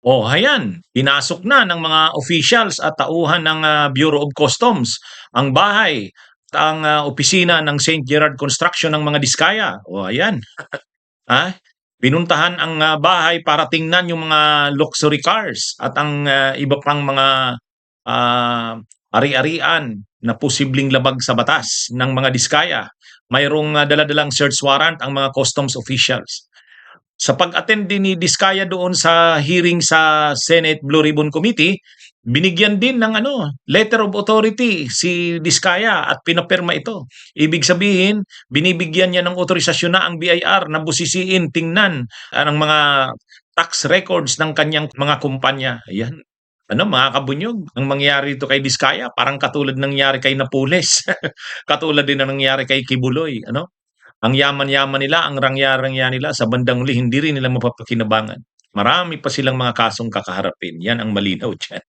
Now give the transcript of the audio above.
Oh, ayan, pinasok na ng mga officials at tauhan ng Bureau of Customs ang bahay at ang opisina ng St. Gerard Construction ng mga Diskaya. Oh, ayan. Ha? Pinuntahan ang bahay para tingnan yung mga luxury cars at ang iba pang mga ah, ari-arian na posibleng labag sa batas ng mga Diskaya. Mayroong daladalang search warrant ang mga customs officials. Sa pag-attend din ni Diskaya doon sa hearing sa Senate Blue Ribbon Committee, binigyan din ng letter of authority si Diskaya at pinapirma ito. Ibig sabihin, binibigyan niya ng otorisasyon na ang BIR na busisiin, tingnan ang mga tax records ng kanyang mga kumpanya. Ayan. Mga kabunyog, ang mangyari ito kay Diskaya, parang katulad ng nangyari kay Napoles. Katulad din ng nangyari kay Kibuloy. Ang yaman-yaman nila, ang rangya-rangya nila, sa bandang huli, hindi rin nila mapapakinabangan. Marami pa silang mga kasong kakaharapin. Yan ang malinaw dyan.